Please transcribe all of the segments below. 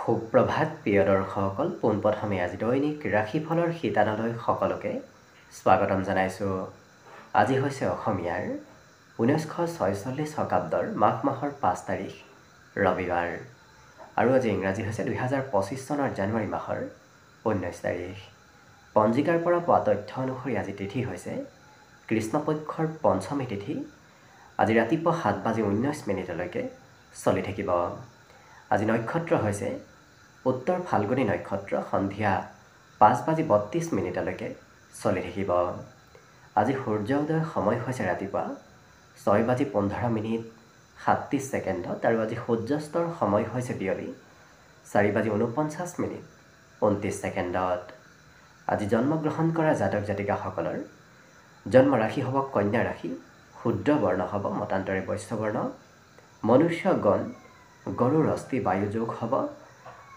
সুপ্ৰভাত প্ৰিয় দৰ্শকসকল, পোনপ্ৰথমে আজি দৈনিক ৰাশিফলৰ শিতানলৈ সকলোকে স্বাগতম জনাইছোঁ। আজি হৈছে অসমীয়াৰ 1946 শকাব্দৰ মাঘ মাহৰ 5 তাৰিখ ৰবিবাৰ আৰু আজি ইংৰাজী হৈছে 2025 চনৰ জানুৱাৰী মাহৰ 19 তাৰিখ। পঞ্জিকাৰ পৰা পোৱা তথ্য অনুসৰি আজি তিথি হৈছে কৃষ্ণপক্ষৰ পঞ্চমী তিথি। আজি ৰাতিপুৱা 7:19 চলি থাকিব। আজি নক্ষত্ৰ হৈছে উত্তৰ ফাল্গুনী নক্ষত্ৰ, সন্ধিয়া 5:32 চলি থাকিব। আজি সূৰ্য উদয়ৰ সময় হৈছে ৰাতিপুৱা 6:15 আৰু আজি সূৰ্যাস্তৰ সময় হৈছে বিয়লি 4:49 আজি জন্মগ্ৰহণ কৰা জাতক জাতিকাসকলৰ জন্ম ৰাশি হ'ব কন্যা ৰাশি, শুদ্ৰ বৰ্ণ হ'ব মতান্তৰে বৈশ্যবৰ্ণ, মনুষ্য গণ গৰুৰ অস্থি বায়ুযোগ হ'ব।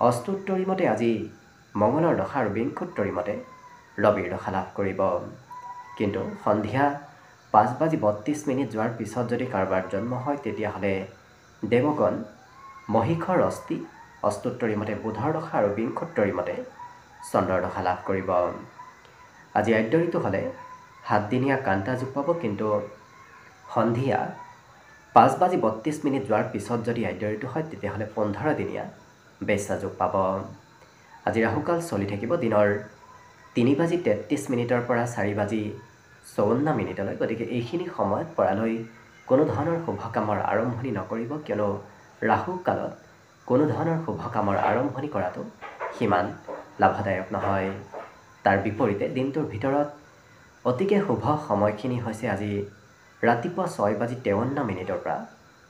অস্তুত্তৰী মতে আজি মঙলৰ দশা আৰু বিংশোত্তৰী মতে ৰবিৰ দশা লাভ কৰিব। কিন্তু সন্ধিয়া 5:32 যোৱাৰ পিছত যদি কাৰোবাৰ জন্ম হয় তেতিয়াহ'লে দেৱগণ মহিষৰ অস্থি অস্তুত্তৰী মতে বুধৰ দশা আৰু বিংশোত্তৰী মতে চন্দ্ৰৰ দশা লাভ কৰিব। আজি আদ্য ঋতু হ'লে 7 দিনীয়া কান্তা যোগ পাব, কিন্তু সন্ধিয়া 5:32 যোৱাৰ পিছত যদি আদ্য ঋতু হয় তেতিয়াহ'লে 15 দিনীয়া বেশ্যা যোগ পাব। আজি ৰাহুকাল চলি থাকিব দিনৰ 3:33 পৰা 4:54। গতিকে এইখিনি সময়ত পৰালৈ কোনো ধৰণৰ শুভ কামৰ আৰম্ভণি নকৰিব, কিয়নো ৰাহু কালত কোনো ধৰণৰ শুভ কামৰ আৰম্ভণি কৰাটো সিমান লাভদায়ক নহয়। তাৰ বিপৰীতে দিনটোৰ ভিতৰত অতিকে শুভ সময়খিনি হৈছে আজি ৰাতিপুৱা 6:53 পৰা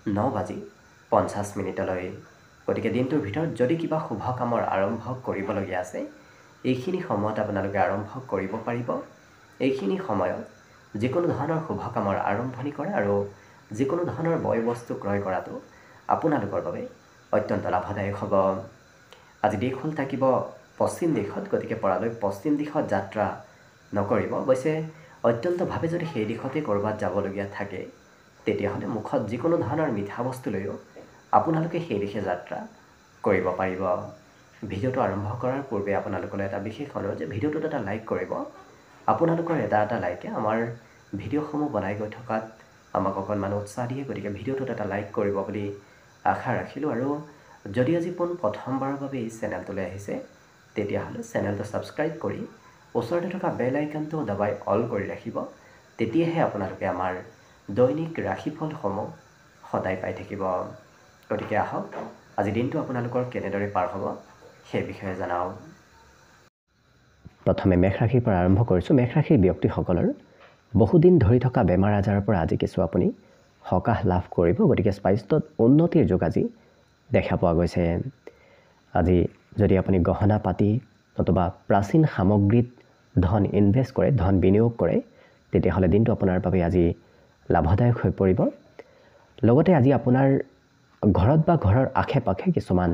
9:50। গতিকে দিনটোৰ ভিতৰত যদি কিবা শুভ কামৰ আৰম্ভ কৰিবলগীয়া আছে এইখিনি সময়ত আপোনালোকে আৰম্ভ কৰিব পাৰিব। এইখিনি সময়ত যিকোনো ধৰণৰ শুভ কামৰ আৰম্ভণি কৰা আৰু যিকোনো ধৰণৰ বয় বস্তু ক্ৰয় কৰাটো আপোনালোকৰ বাবে অত্যন্ত লাভদায়ক হ'ব। আজি দিশ হ'ল থাকিব পশ্চিম দিশত, গতিকে পৰালৈ পশ্চিম দিশত যাত্ৰা নকৰিব। অৱশ্যে অত্যন্তভাৱে যদি সেই দিশতে ক'ৰবাত যাবলগীয়া থাকে তেতিয়াহ'লে মুখত যিকোনো ধৰণৰ মিঠা বস্তু লৈও আপোনালোকে সেই দিশে যাত্ৰা কৰিব পাৰিব। ভিডিঅ'টো আৰম্ভ কৰাৰ পূৰ্বে আপোনালোকলৈ এটা বিশেষ অনুৰোধ যে ভিডিঅ'টোত এটা লাইক কৰিব। আপোনালোকৰ এটা লাইকে আমাৰ ভিডিঅ'সমূহ বনাই গৈ থকাত আমাক অকণমান উৎসাহ দিয়ে, গতিকে ভিডিঅ'টোত এটা লাইক কৰিব বুলি আশা ৰাখিলোঁ। আৰু যদি আজি প্ৰথমবাৰৰ বাবে এই চেনেলটোলৈ আহিছে তেতিয়াহ'লে চেনেলটো ছাবস্ক্ৰাইব কৰি ওচৰতে থকা বেল আইকনটো দবাই অল কৰি ৰাখিব। তেতিয়াহে আপোনালোকে আমাৰ দৈনিক ৰাশিফলসমূহ সদায় পাই থাকিব। গতিকে আহক আজি দিনটো আপোনালোকৰ কেনেদৰে পাৰ হ'ব সেই বিষয়ে জনাওঁ। প্ৰথমে মেষ ৰাশিৰ পৰা আৰম্ভ কৰিছোঁ। মেষ ৰাশিৰ ব্যক্তিসকলৰ বহুদিন ধৰি থকা বেমাৰ আজাৰৰ পৰা আজি কিছু আপুনি সকাহ লাভ কৰিব। গতিকে স্বাস্থ্যত উন্নতিৰ যোগ আজি দেখা পোৱা গৈছে। আজি যদি আপুনি গহনা পাতি নতুবা প্ৰাচীন সামগ্ৰীত ধন ইনভেষ্ট কৰে, ধন বিনিয়োগ কৰে, তেতিয়াহ'লে দিনটো আপোনাৰ বাবে আজি লাভদায়ক হৈ পৰিব। লগতে আজি আপোনাৰ ঘৰত বা ঘৰৰ আশে পাশে কিছুমান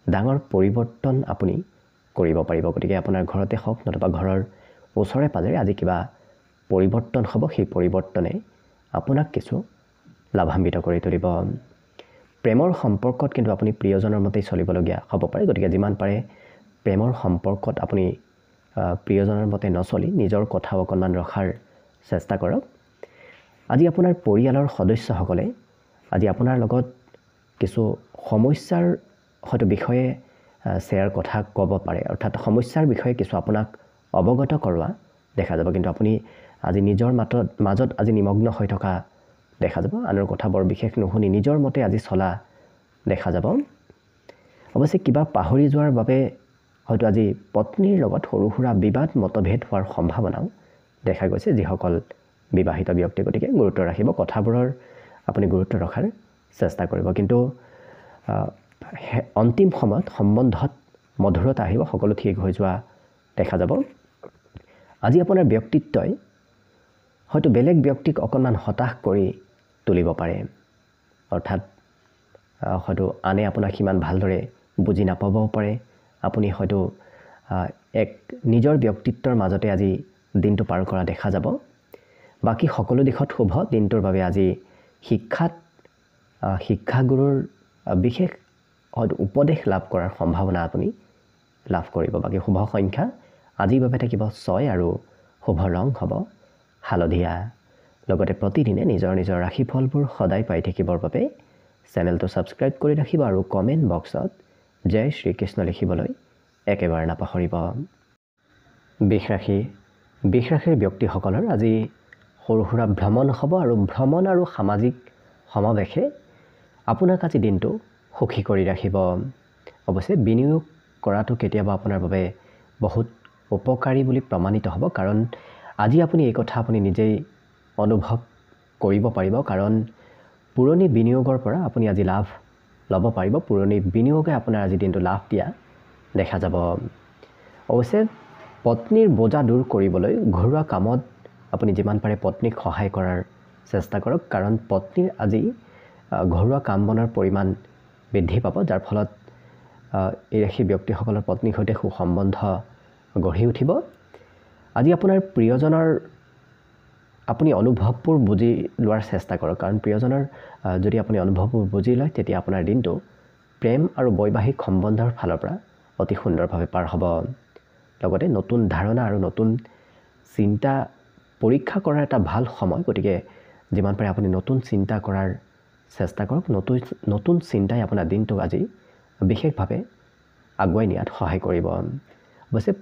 ডাঙৰ পৰিৱৰ্তন আপুনি কৰিব পাৰিব। গতিকে আপোনাৰ ঘৰতে হওক নতুবা ঘৰৰ ওচৰে পাজৰে আজি কিবা পৰিৱৰ্তন হ'ব। সেই পৰিৱৰ্তনে আপোনাক কিছু লাভান্বিত কৰি তুলিব। প্ৰেমৰ সম্পৰ্কত কিন্তু আপুনি প্ৰিয়জনৰ মতেই চলিবলগীয়া হ'ব পাৰে। গতিকে যিমান পাৰে প্ৰেমৰ সম্পৰ্কত আপুনি প্ৰিয়জনৰ মতে নচলি নিজৰ কথাও অকণমান ৰখাৰ চেষ্টা কৰক। আজি আপোনাৰ পৰিয়ালৰ সদস্যসকলে আজি আপোনাৰ লগত কিছু সমস্যাৰ হয়তো বিষয়ে শ্বেয়াৰ কথা ক'ব পাৰে, অৰ্থাৎ সমস্যাৰ বিষয়ে কিছু আপোনাক অৱগত কৰোৱা দেখা যাব। কিন্তু আপুনি আজি নিজৰ মাজত আজি নিমগ্ন হৈ থকা দেখা যাব। আনৰ কথা বৰ বিশেষ নুশুনি নিজৰ মতে আজি চলা দেখা যাব। অৱশ্যে কিবা পাহৰি যোৱাৰ বাবে হয়তো আজি পত্নীৰ লগত সৰু সুৰা বিবাদ মতভেদ হোৱাৰ সম্ভাৱনাও দেখা গৈছে যিসকল বিবাহিত ব্যক্তি। গতিকে গুৰুত্ব ৰাখিব, কথাবোৰৰ আপুনি গুৰুত্ব ৰখাৰ চেষ্টা কৰিব। কিন্তু অন্তিম সময়ত সম্বন্ধত মধুৰতা আহিব, সকলো ঠিক হৈ যোৱা দেখা যাব। আজি আপোনাৰ ব্যক্তিত্বই হয়তো বেলেগ ব্যক্তিক অকণমান হতাশ কৰি তুলিব পাৰে, অৰ্থাৎ হয়তো আনে আপোনাক সিমান ভালদৰে বুজি নাপাবও পাৰে। আপুনি হয়তো এক নিজৰ ব্যক্তিত্বৰ মাজতে আজি দিনটো পাৰ কৰা দেখা যাব। বাকী সকলো দিশত শুভ। দিনটোৰ বাবে আজি শিক্ষাগুৰুৰ বিশেষ হয়তো উপদেশ লাভ কৰাৰ সম্ভাৱনা আপুনি লাভ কৰিব। বাকী শুভ সংখ্যা আজিৰ বাবে থাকিব 6 আৰু শুভ ৰং হ'ব হালধীয়া। লগতে প্ৰতিদিনে নিজৰ নিজৰ ৰাশিফলবোৰ সদায় পাই থাকিবৰ বাবে চেনেলটো ছাবস্ক্ৰাইব কৰি ৰাখিব আৰু কমেণ্ট বক্সত জয় শ্ৰীকৃষ্ণ লিখিবলৈ একেবাৰে নাপাহৰিব। বৃষ ৰাশিৰ ব্যক্তিসকলৰ আজি সৰু সুৰা ভ্ৰমণ হ'ব আৰু ভ্ৰমণ আৰু সামাজিক সমাৱেশে আপোনাক আজি দিনটো সুখী কৰি ৰাখিব। অৱশ্যে বিনিয়োগ কৰাটো কেতিয়াবা আপোনাৰ বাবে বহুত উপকাৰী বুলি প্ৰমাণিত হ'ব, কাৰণ আজি আপুনি এই কথা আপুনি নিজেই অনুভৱ কৰিব পাৰিব, কাৰণ পুৰণি বিনিয়োগৰ পৰা আপুনি আজি লাভ ল'ব পাৰিব। পুৰণি বিনিয়োগে আপোনাৰ আজি দিনটো লাভ দিয়া দেখা যাব। অৱশ্যে পত্নীৰ বোজা দূৰ কৰিবলৈ ঘৰুৱা কামত আপুনি যিমান পাৰে পত্নীক সহায় কৰাৰ চেষ্টা কৰক, কাৰণ পত্নীৰ আজি ঘৰুৱা কাম বনৰ পৰিমাণ বৃদ্ধি পাব, যাৰ ফলত এই ৰাশি ব্যক্তিসকলৰ পত্নীৰ সৈতে সুসম্বন্ধ গঢ়ি উঠিব। আজি আপোনাৰ প্ৰিয়জনৰ আপুনি অনুভৱবোৰ বুজি লোৱাৰ চেষ্টা কৰক, কাৰণ প্ৰিয়জনৰ যদি আপুনি অনুভৱবোৰ বুজি লয় তেতিয়া আপোনাৰ দিনটো প্ৰেম আৰু বৈবাহিক সম্বন্ধৰ ফালৰ পৰা অতি সুন্দৰভাৱে পাৰ হ'ব। লগতে নতুন ধাৰণা আৰু নতুন চিন্তা পৰীক্ষা কৰাৰ এটা ভাল সময়, গতিকে যিমান পাৰে আপুনি নতুন চিন্তা কৰাৰ চেষ্টা কৰক। নতুন চিন্তাই আপোনাৰ দিনটো আজি বিশেষভাৱে আগুৱাই নিয়াত সহায় কৰিব। অৱশ্যে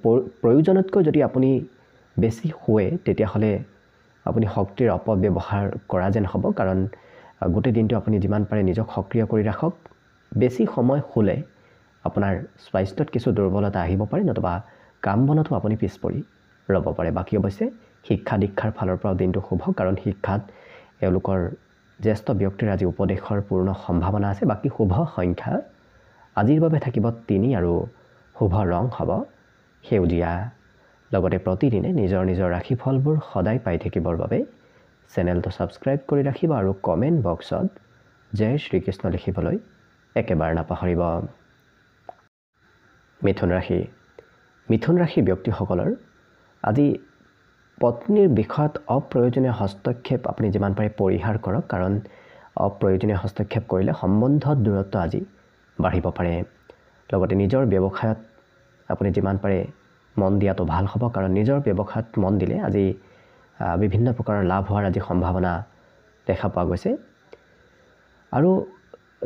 প্ৰয়োজনতকৈ যদি আপুনি বেছি শুৱে তেতিয়াহ'লে আপুনি শক্তিৰ অপব্যৱহাৰ কৰা যেন হ'ব, কাৰণ গোটেই দিনটো আপুনি যিমান পাৰে নিজক সক্ৰিয় কৰি ৰাখক। বেছি সময় শুলে আপোনাৰ স্বাস্থ্যত কিছু দুৰ্বলতা আহিব পাৰে, নতুবা কাম বনতো আপুনি পিছ পৰি ৰ'ব পাৰে। বাকী অৱশ্যে শিক্ষা দীক্ষাৰ ফালৰ পৰাও দিনটো শুভ, কাৰণ শিক্ষাত এওঁলোকৰ জ্যেষ্ঠ ব্যক্তিৰ আজি উপদেশৰ পূৰ্ণ সম্ভাৱনা আছে। বাকী শুভ সংখ্যা আজিৰ বাবে থাকিব 3 আৰু শুভ ৰং হ'ব সেউজীয়া। লগতে প্ৰতিদিনে নিজৰ নিজৰ ৰাশিফলবোৰ সদায় পাই থাকিবৰ বাবে চেনেলটো ছাবস্ক্ৰাইব কৰি ৰাখিব আৰু কমেণ্ট বক্সত জয় শ্ৰীকৃষ্ণ লিখিবলৈ একেবাৰে নাপাহৰিব। মিথুন ৰাশি ব্যক্তিসকলৰ আজি পত্নীৰ বিষয়ত অপ্ৰয়োজনীয় হস্তক্ষেপ আপুনি যিমান পাৰে পৰিহাৰ কৰক, কাৰণ অপ্ৰয়োজনীয় হস্তক্ষেপ কৰিলে সম্বন্ধত দূৰত্ব আজি বাঢ়িব পাৰে। লগতে নিজৰ ব্যৱসায়ত আপুনি যিমান পাৰে মন দিয়াটো ভাল হ'ব, কাৰণ নিজৰ ব্যৱসায়ত মন দিলে আজি বিভিন্ন প্ৰকাৰৰ লাভ হোৱাৰ আজি সম্ভাৱনা দেখা পোৱা গৈছে। আৰু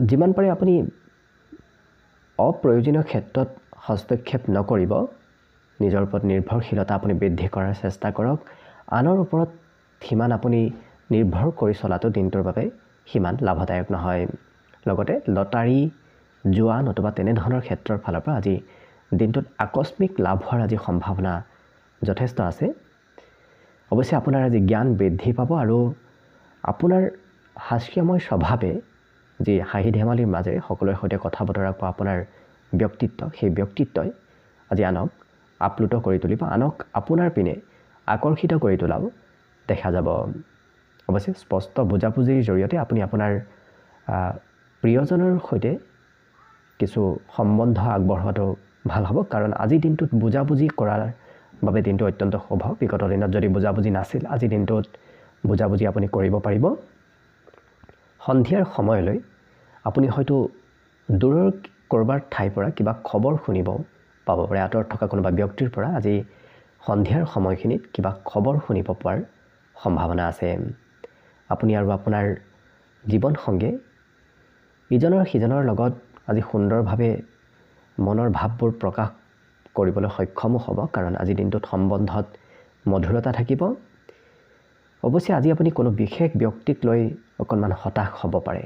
যিমান পাৰে আপুনি অপ্ৰয়োজনীয় ক্ষেত্ৰত হস্তক্ষেপ নকৰিব। নিজৰ ওপৰত নিৰ্ভৰশীলতা আপুনি বৃদ্ধি কৰাৰ চেষ্টা কৰক। আনৰ ওপৰত সিমান আপুনি নিৰ্ভৰ কৰি চলাটো দিনটোৰ বাবে সিমান লাভদায়ক নহয়। লগতে লটাৰী, জুৱা নতুবা তেনেধৰণৰ ক্ষেত্ৰৰ ফালৰ পৰা আজি দিনটোত আকস্মিক লাভ হোৱাৰ আজি সম্ভাৱনা যথেষ্ট আছে। অৱশ্যে আপোনাৰ আজি জ্ঞান বৃদ্ধি পাব আৰু আপোনাৰ হাস্যময় স্বভাৱে যি হাঁহি ধেমালিৰ মাজেৰে সকলোৰে সৈতে কথা বতৰা কোৱা আপোনাৰ ব্যক্তিত্ব, সেই ব্যক্তিত্বই আজি আনক আপ্লুত কৰি তুলিব, আনক আপোনাৰ পিনে আকৰ্ষিত কৰি তোলাও দেখা যাব। অৱশ্যে স্পষ্ট বুজাবুজিৰ জৰিয়তে আপুনি আপোনাৰ প্ৰিয়জনৰ সৈতে কিছু সম্বন্ধ আগবঢ়োৱাটো ভাল হ'ব, কাৰণ আজি দিনটোত বুজাবুজি কৰাৰ বাবে দিনটো অত্যন্ত শুভ। বিগত দিনত যদি বুজাবুজি নাছিল, আজি দিনটোত বুজাবুজি আপুনি কৰিব পাৰিব। সন্ধিয়াৰ সময়লৈ আপুনি হয়তো দূৰৰ ক'ৰবাৰ ঠাইৰ পৰা কিবা খবৰ শুনিব পাব পাৰে। আঁতৰত থকা কোনোবা ব্যক্তিৰ পৰা আজি সন্ধিয়াৰ সময়খিনিত কিবা খবৰ শুনিব পোৱাৰ সম্ভাৱনা আছে। আপুনি আৰু আপোনাৰ জীৱনসংগী ইজনৰ সিজনৰ লগত আজি সুন্দৰভাৱে মনৰ ভাৱবোৰ প্ৰকাশ কৰিবলৈ সক্ষমো হ'ব, কাৰণ আজি দিনটোত সম্বন্ধত মধুৰতা থাকিব। অৱশ্যে আজি আপুনি কোনো বিশেষ ব্যক্তিক লৈ অকণমান হতাশ হ'ব পাৰে,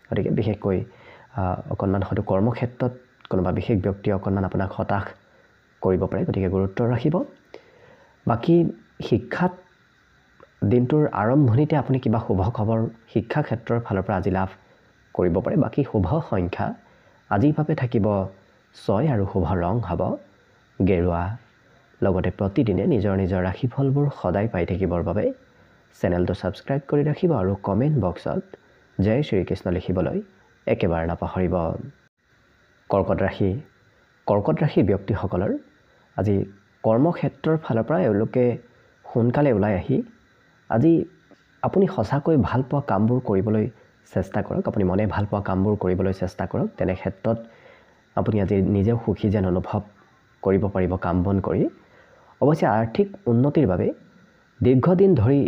গতিকে বিশেষকৈ অকণমান হয়তো কৰ্মক্ষেত্ৰত কোনোবা বিশেষ ব্যক্তিয়ে অকণমান আপোনাক হতাশ কৰিব পাৰে, গতিকে গুৰুত্ব ৰাখিব। বাকী শিক্ষাত দিনটোৰ আৰম্ভণিতে আপুনি কিবা শুভ খবৰ শিক্ষা ক্ষেত্ৰৰ ফালৰ পৰা আজি লাভ কৰিব পাৰে। বাকী শুভ সংখ্যা আজিৰ বাবে থাকিব 6 আৰু শুভ ৰং হ'ব গেৰুৱা। লগতে প্ৰতিদিনে নিজৰ নিজৰ ৰাশিফলবোৰ সদায় পাই থাকিবৰ বাবে চেনেলটো ছাবস্ক্ৰাইব কৰি ৰাখিব আৰু কমেণ্ট বক্সত জয় শ্ৰীকৃষ্ণ লিখিবলৈ একেবাৰে নাপাহৰিব। কৰ্কট ৰাশি ব্যক্তিসকলৰ আজি কৰ্মক্ষেত্ৰৰ ফালৰ পৰা এওঁলোকে সোনকালে ওলাই আহি আজি আপুনি সঁচাকৈ ভাল পোৱা কামবোৰ কৰিবলৈ চেষ্টা কৰক আপুনি মনে ভাল পোৱা কামবোৰ কৰিবলৈ চেষ্টা কৰক তেনে ক্ষেত্ৰত আপুনি আজি নিজেও সুখী যেন অনুভৱ কৰিব পাৰিব কাম বন কৰি অৱশ্যে আৰ্থিক উন্নতিৰ বাবে দীৰ্ঘদিন ধৰি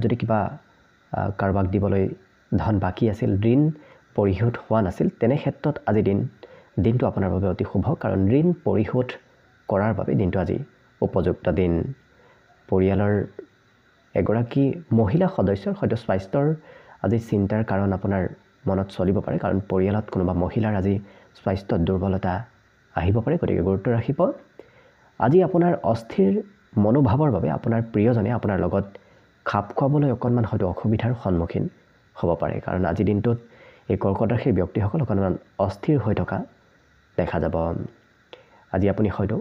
যদি কিবা কাৰোবাক দিবলৈ ধন বাকী আছিল ঋণ পৰিশোধ হোৱা নাছিল তেনে ক্ষেত্ৰত আজি দিনটো আপোনাৰ বাবে অতি শুভ কাৰণ ঋণ পৰিশোধ কৰাৰ বাবে দিনটো আজি উপযুক্ত দিন পৰিয়ালৰ এগৰাকী মহিলা সদস্যৰ হয়তো স্বাস্থ্যৰ আজি চিন্তাৰ কাৰণ আপোনাৰ মনত চলিব পাৰে কাৰণ পৰিয়ালত কোনোবা মহিলাৰ আজি স্বাস্থ্যত দুৰ্বলতা আহিব পাৰে গতিকে গুৰুত্ব ৰাখিব আজি আপোনাৰ অস্থিৰ মনোভাৱৰ বাবে আপোনাৰ প্ৰিয়জনে আপোনাৰ লগত খাপ খোৱাবলৈ অকণমান হয়তো অসুবিধাৰ সন্মুখীন হ'ব পাৰে কাৰণ আজি দিনটোত এই কৰ্কট ৰাশিৰ ব্যক্তিসকল অকণমান অস্থিৰ হৈ থকা দেখা যাব আজি আপুনি হয়তো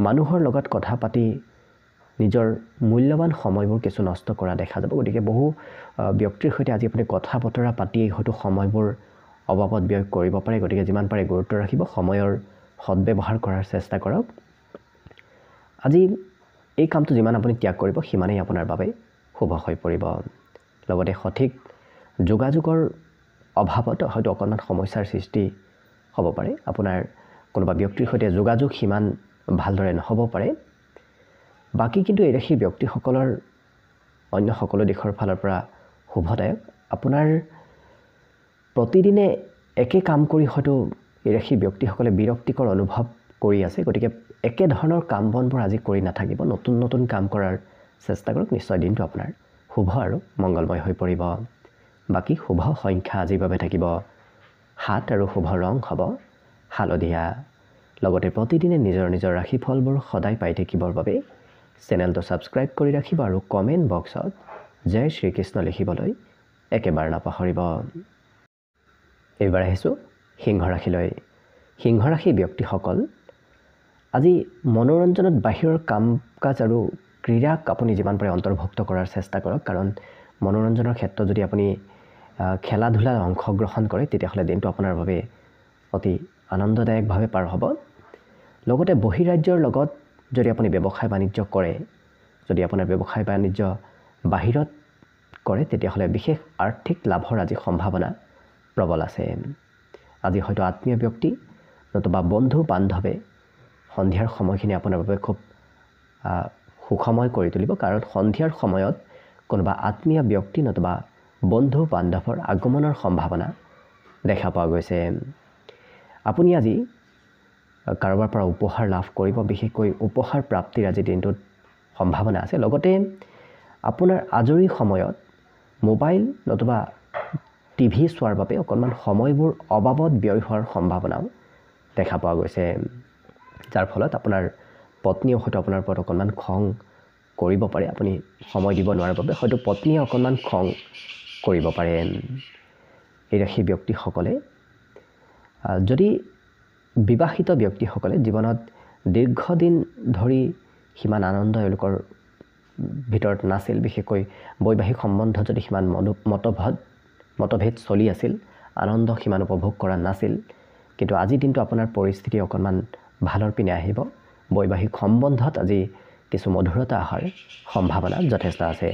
মানুহৰ লগত কথা পাতি নিজৰ মূল্যৱান সময়বোৰ কিছু নষ্ট কৰা দেখা যাব গতিকে বহু ব্যক্তিৰ সৈতে আজি আপুনি কথা বতৰা পাতি হয়তো সময়বোৰ অবাবত ব্যয় কৰিব পাৰে গতিকে যিমান পাৰে গুৰুত্ব ৰাখিব সময়ৰ সদ্ব্যৱহাৰ কৰাৰ চেষ্টা কৰক আজি এই কামটো যিমান আপুনি ত্যাগ কৰিব সিমানেই আপোনাৰ বাবে শুভ হৈ পৰিব লগতে সঠিক যোগাযোগৰ অভাৱত হয়তো অকণমান সমস্যাৰ সৃষ্টি হ'ব পাৰে আপোনাৰ কোনোবা ব্যক্তিৰ সৈতে যোগাযোগ সিমান ভালদৰে নহ'ব পাৰে বাকী কিন্তু এই ৰাশিৰ ব্যক্তিসকলৰ অন্য সকলো দিশৰ ফালৰ পৰা শুভদায়ক আপোনাৰ প্ৰতিদিনে একে কাম কৰি হয়তো এই ৰাশিৰ ব্যক্তিসকলে বিৰক্তিকৰ অনুভৱ কৰি আছে গতিকে একে ধৰণৰ কাম বনবোৰ আজি কৰি নাথাকিব নতুন নতুন কাম কৰাৰ চেষ্টা কৰক নিশ্চয় দিনটো আপোনাৰ শুভ আৰু মংগলময় হৈ পৰিব বাকী শুভ সংখ্যা আজিৰ বাবে থাকিব 7 আৰু শুভ ৰং হ'ব হালধীয়া লগতে প্ৰতিদিনে নিজৰ ৰাশিফলবোৰ সদায় পাই থাকিবৰ বাবে চেনেলটো ছাবস্ক্ৰাইব কৰি ৰাখিব আৰু কমেণ্ট বক্সত জয় শ্ৰীকৃষ্ণ লিখিবলৈ একেবাৰে নাপাহৰিব এইবাৰ আহিছোঁ সিংহ ৰাশিলৈ সিংহ ৰাশিৰ ব্যক্তিসকল আজি মনোৰঞ্জনত বাহিৰৰ কাম কাজ আৰু ক্ৰীড়াক আপুনি যিমান পাৰে অন্তৰ্ভুক্ত কৰাৰ চেষ্টা কৰক কাৰণ মনোৰঞ্জনৰ ক্ষেত্ৰত যদি আপুনি খেলা ধূলাত অংশগ্ৰহণ কৰে তেতিয়াহ'লে দিনটো আপোনাৰ বাবে অতি আনন্দদায়কভাৱে পাৰ হ'ব লগতে বহিৰাজ্যৰ লগত যদি আপুনি ব্যৱসায় বাণিজ্য কৰে যদি আপোনাৰ ব্যৱসায় বাণিজ্য বাহিৰত কৰে তেতিয়াহ'লে বিশেষ আৰ্থিক লাভৰ আজি সম্ভাৱনা প্ৰবল আছে আজি হয়তো আত্মীয় ব্যক্তি নতুবা বন্ধু বান্ধৱে সন্ধিয়াৰ সময়খিনি আপোনাৰ বাবে খুব সুখময় কৰি তুলিব কাৰণ সন্ধিয়াৰ সময়ত কোনোবা আত্মীয় ব্যক্তি নতুবা বন্ধু বান্ধৱৰ আগমনৰ সম্ভাৱনা দেখা পোৱা গৈছে আপুনি আজি কাৰোবাৰ পৰা উপহাৰ লাভ কৰিব বিশেষকৈ উপহাৰ প্ৰাপ্তিৰ আজি দিনটোত সম্ভাৱনা আছে লগতে আপোনাৰ আজৰি সময়ত মোবাইল নতুবা টিভি চোৱাৰ বাবে অকণমান সময়বোৰ অবাবত ব্যয় হোৱাৰ সম্ভাৱনাও দেখা পোৱা গৈছে যাৰ ফলত আপোনাৰ পত্নীয়ে হয়তো আপোনাৰ ওপৰত অকণমান খং কৰিব পাৰে আপুনি সময় দিব নোৱাৰাৰ বাবে হয়তো পত্নীয়ে অকণমান খং কৰিব পাৰে এই ৰাশি ব্যক্তিসকলে যদি বিবাহিত ব্যক্তিসকলে জীৱনত দীৰ্ঘদিন ধৰি সিমান আনন্দ এওঁলোকৰ ভিতৰত নাছিল বিশেষকৈ বৈবাহিক সম্বন্ধ যদি সিমান মতভেদ চলি আছিল আনন্দ সিমান উপভোগ কৰা নাছিল কিন্তু আজিৰ দিনটো আপোনাৰ পৰিস্থিতি অকণমান ভালৰ পিনে আহিব বৈবাহিক সম্বন্ধত আজি কিছু মধুৰতা অহাৰ সম্ভাৱনা যথেষ্ট আছে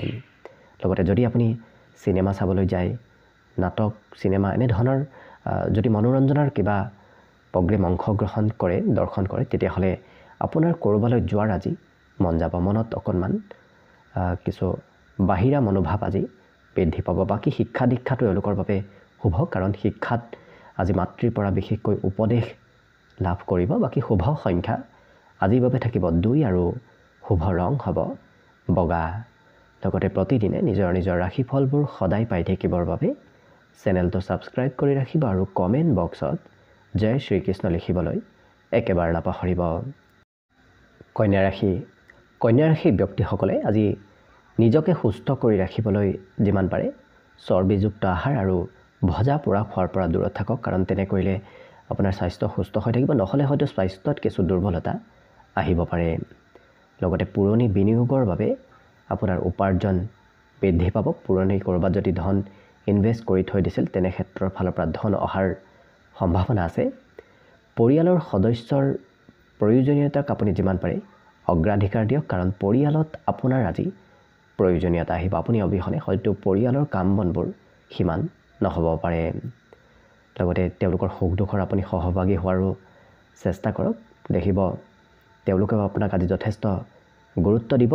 লগতে যদি আপুনি চিনেমা চাবলৈ যায় নাটক চিনেমা এনেধৰণৰ যদি মনোৰঞ্জনৰ কিবা প্ৰগ্ৰেম অংশগ্ৰহণ কৰে দৰ্শন কৰে তেতিয়াহ'লে আপোনাৰ ক'ৰবালৈ যোৱাৰ আজি মন যাব মনত অকণমান কিছু বাহিৰা মনোভাৱ আজি বৃদ্ধি পাব বাকী শিক্ষা দীক্ষাটো এওঁলোকৰ বাবে শুভ কাৰণ শিক্ষাত আজি মাতৃৰ পৰা বিশেষকৈ উপদেশ লাভ কৰিব বাকী শুভ সংখ্যা আজিৰ বাবে থাকিব 2 আৰু শুভ ৰং হ'ব বগা লগতে প্ৰতিদিনে নিজৰ ৰাশিফলবোৰ সদায় পাই থাকিবৰ বাবে চেনেলটো ছাবস্ক্ৰাইব কৰি ৰাখিব আৰু কমেণ্ট বক্সত জয় শ্ৰীকৃষ্ণ লিখিবলৈ একেবাৰে নাপাহৰিব কন্যা ৰাশি ব্যক্তিসকলে আজি নিজকে সুস্থ কৰি ৰাখিবলৈ যিমান পাৰে চৰ্বিযুক্ত আহাৰ আৰু ভজা পোৰা খোৱাৰ পৰা দূৰত থাকক কাৰণ তেনে কৰিলে আপোনাৰ স্বাস্থ্য সুস্থ হৈ থাকিব নহ'লে হয়তো স্বাস্থ্যত কিছু দুৰ্বলতা আহিব পাৰে লগতে পুৰণি বিনিয়োগৰ বাবে আপোনাৰ উপাৰ্জন বৃদ্ধি পাব পুৰণি ক'ৰবাত যদি ধন ইনভেষ্ট কৰি থৈ দিছিল তেনে ক্ষেত্ৰৰ ফালৰ পৰা ধন অহাৰ সম্ভাৱনা আছে পৰিয়ালৰ সদস্যৰ প্ৰয়োজনীয়তাক আপুনি যিমান পাৰে অগ্ৰাধিকাৰ দিয়ক কাৰণ পৰিয়ালত আপোনাৰ আজি প্ৰয়োজনীয়তা আহিব আপুনি অবিহনে হয়তো পৰিয়ালৰ কাম বনবোৰ সিমান নহ'ব পাৰে। লগতে তেওঁলোকৰ সুখ দুখৰ আপুনি সহভাগী হোৱাৰো চেষ্টা কৰক। দেখিব তেওঁলোকেও আপোনাক আজি যথেষ্ট গুৰুত্ব দিব।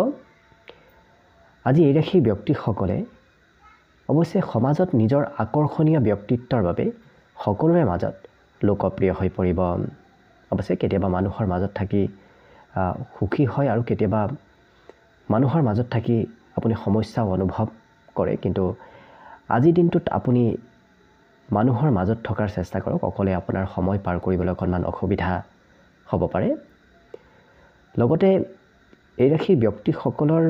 আজি এই ৰাশিৰ ব্যক্তিসকলে অৱশ্যে সমাজত নিজৰ আকৰ্ষণীয় ব্যক্তিত্বৰ বাবে সকলোৰে মাজত লোকপ্ৰিয় হৈ পৰিব। অৱশ্যে কেতিয়াবা মানুহৰ মাজত থাকি সুখী হয় আৰু কেতিয়াবা মানুহৰ মাজত থাকি আপুনি সমস্যাও অনুভৱ কৰে, কিন্তু আজিৰ দিনটোত আপুনি মানুহৰ মাজত থকাৰ চেষ্টা কৰক। অকলে আপোনাৰ সময় পাৰ কৰিবলৈ অকণমান অসুবিধা হ'ব পাৰে। লগতে এই ৰাশিৰ ব্যক্তিসকলৰ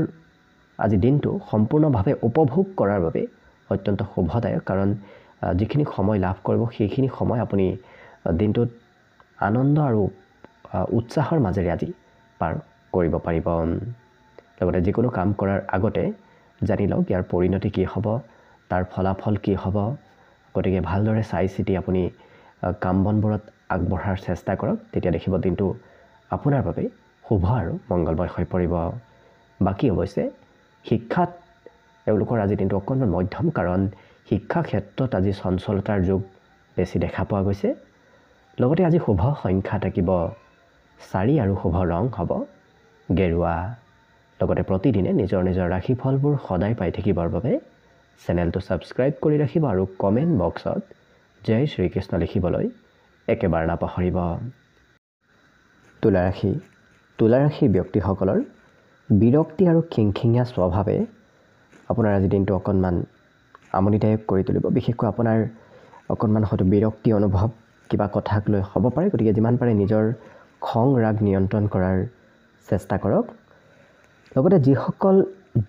আজি দিনটো সম্পূৰ্ণভাৱে উপভোগ কৰাৰ বাবে অত্যন্ত শুভদায়ক, কাৰণ যিখিনি সময় লাভ কৰিব সেইখিনি সময় আপুনি দিনটোত আনন্দ আৰু উৎসাহৰ মাজেৰে আজি পাৰ কৰিব পাৰিব। লগতে যিকোনো কাম কৰাৰ আগতে জানি লওক ইয়াৰ পৰিণতি কি হ'ব, তাৰ ফলাফল কি হ'ব। গতিকে ভালদৰে চাই চিতি আপুনি কাম বনবোৰত আগবঢ়াৰ চেষ্টা কৰক। তেতিয়া দেখিব দিনটো আপোনাৰ বাবে শুভ আৰু মংগলময় হৈ পৰিব। বাকী অৱশ্যে শিক্ষাত এওঁলোকৰ আজি দিনটো অকণমান মধ্যম, কাৰণ শিক্ষা ক্ষেত্ৰত আজি চঞ্চলতাৰ যুগ বেছি দেখা পোৱা গৈছে। লগতে আজি শুভ সংখ্যা থাকিব 4 আৰু শুভ ৰং হ'ব গেৰুৱা। লগতে প্ৰতিদিনে নিজৰ নিজৰ ৰাশিফলবোৰ সদায় পাই থাকিবৰ বাবে চেনেলটো ছাবস্ক্ৰাইব কৰি ৰাখিব আৰু কমেণ্ট বক্সত জয় শ্ৰীকৃষ্ণ লিখিবলৈ একেবাৰে নাপাহৰিব। তুলা ৰাশিৰ ব্যক্তিসকলৰ বিৰক্তি আৰু খিংখিঙীয়া স্বভাৱে আপোনাৰ আজি দিনটো অকণমান আমনিদায়ক কৰি তুলিব। বিশেষকৈ আপোনাৰ অকণমান হয়তো বিৰক্তি অনুভৱ কিবা কথাক লৈ হ'ব পাৰে। গতিকে যিমান পাৰে নিজৰ খং ৰাগ নিয়ন্ত্ৰণ কৰাৰ চেষ্টা কৰক। লগতে যিসকল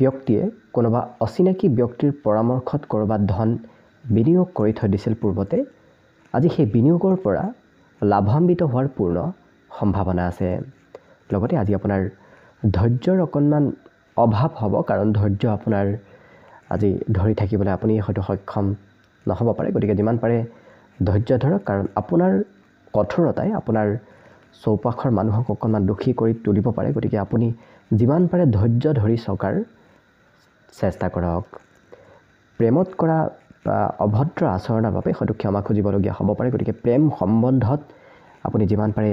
ব্যক্তিয়ে কোনোবা অচিনাকি ব্যক্তিৰ পৰামৰ্শত ক'ৰবাত ধন বিনিয়োগ কৰি থৈ দিছিল পূৰ্বতে, আজি সেই বিনিয়োগৰ পৰা লাভান্বিত হোৱাৰ পূৰ্ণ সম্ভাৱনা আছে। লগতে আজি আপোনাৰ ধৈৰ্যৰ অকণমান অভাৱ হ'ব, কাৰণ ধৈৰ্য আপোনাৰ আজি ধৰি থাকিবলৈ আপুনি হয়তো সক্ষম নহ'ব পাৰে। গতিকে যিমান পাৰে ধৈৰ্য ধৰক, কাৰণ আপোনাৰ কঠোৰতাই আপোনাৰ চৌপাশৰ মানুহক অকণমান দুখী কৰি তুলিব পাৰে। গতিকে আপুনি যিমান পাৰে ধৈৰ্য ধৰি চকাৰ চেষ্টা কৰক। প্ৰেমত কৰা অভদ্ৰ আচৰণৰ বাবে হয়তো ক্ষমা খুজিবলগীয়া হ'ব পাৰে। গতিকে প্ৰেম সম্বন্ধত আপুনি যিমান পাৰে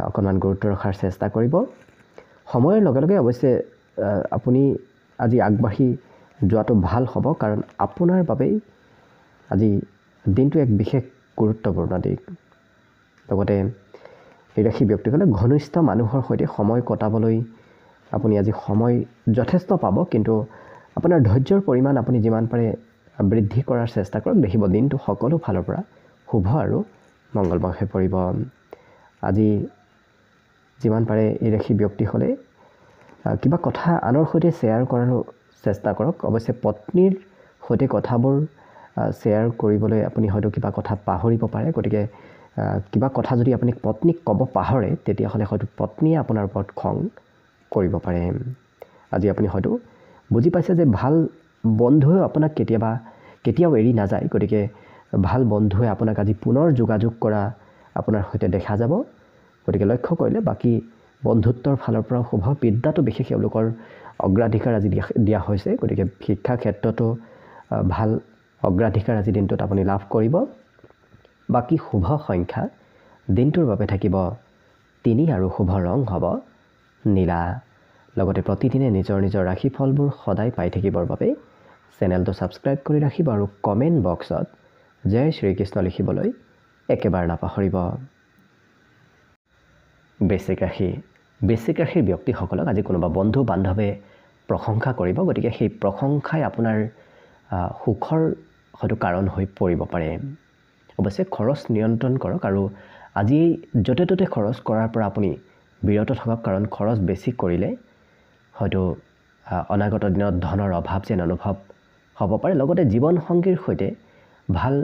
অকণমান গুৰুত্ব ৰখাৰ চেষ্টা কৰিব। সময়ৰ লগে লগে অৱশ্যে আপুনি আজি আগবাঢ়ি যোৱাটো ভাল হ'ব, কাৰণ আপোনাৰ বাবেই আজি দিনটো এক বিশেষ গুৰুত্বপূৰ্ণ দিন। লগতে এই ৰাশি ব্যক্তিসকলে ঘনিষ্ঠ মানুহৰ সৈতে সময় কটাবলৈ আপুনি আজি সময় যথেষ্ট পাব, কিন্তু আপোনাৰ ধৈৰ্যৰ পৰিমাণ আপুনি যিমান পাৰে বৃদ্ধি কৰাৰ চেষ্টা কৰক। দেখিব দিনটো সকলো ফালৰ পৰা শুভ আৰু মংগলময় হৈ পৰিব। আজি যিমান পাৰে এই ৰাশি ব্যক্তিসকলে কিবা কথা আনৰ সৈতে শ্বেয়াৰ কৰাৰ চেষ্টা কৰক। অৱশ্যে পত্নীৰ সৈতে কথাবোৰ শ্বেয়াৰ কৰিবলৈ আপুনি হয়তো কিবা কথা পাহৰিব পাৰে। গতিকে কিবা কথা যদি আপুনি পত্নীক ক'ব পাহৰে, তেতিয়াহ'লে হয়তো পত্নীয়ে আপোনাৰ ওপৰত খং কৰিব পাৰে। আজি আপুনি হয়তো বুজি পাইছে যে ভাল বন্ধুৱে আপোনাক কেতিয়াও এৰি নাযায়। গতিকে ভাল বন্ধুৱে আপোনাক আজি পুনৰ যোগাযোগ কৰা আপোনাৰ সৈতে দেখা যাব। গতিকে লক্ষ্য কৰিলে বাকী বন্ধুত্বৰ ফালৰ পৰা শুভ। বিদ্যাটো বিশেষ এওঁলোকৰ অগ্ৰাধিকাৰ আজি দিয়া হৈছে। গতিকে শিক্ষা ক্ষেত্ৰতো ভাল অগ্ৰাধিকাৰ আজি দিনটোত আপুনি লাভ কৰিব। বাকী শুভ সংখ্যা দিনটোৰ বাবে থাকিব 3 আৰু শুভ ৰং হ'ব নীলা। লগতে প্ৰতিদিনে নিজৰ নিজৰ ৰাশিফলবোৰ সদায় পাই থাকিবৰ বাবে চেনেলটো ছাবস্ক্ৰাইব কৰি ৰাখিব আৰু কমেণ্ট বক্সত জয় শ্ৰীকৃষ্ণ লিখিবলৈ একেবাৰে নাপাহৰিব। বৃশ্চিক ৰাশিৰ ব্যক্তিসকলক আজি কোনোবা বন্ধু বান্ধৱে প্ৰশংসা কৰিব। গতিকে সেই প্ৰশংসাই আপোনাৰ সুখৰ হয়তো কাৰণ হৈ পৰিব পাৰে। অৱশ্যে খৰচ নিয়ন্ত্ৰণ কৰক আৰু আজি য'তে ত'তে খৰচ কৰাৰ পৰা আপুনি বিৰত থাকক, কাৰণ খৰচ বেছি কৰিলে হয়তো অনাগত দিনত ধনৰ অভাৱ যেন অনুভৱ হ'ব পাৰে। লগতে জীৱনসংগীৰ সৈতে ভাল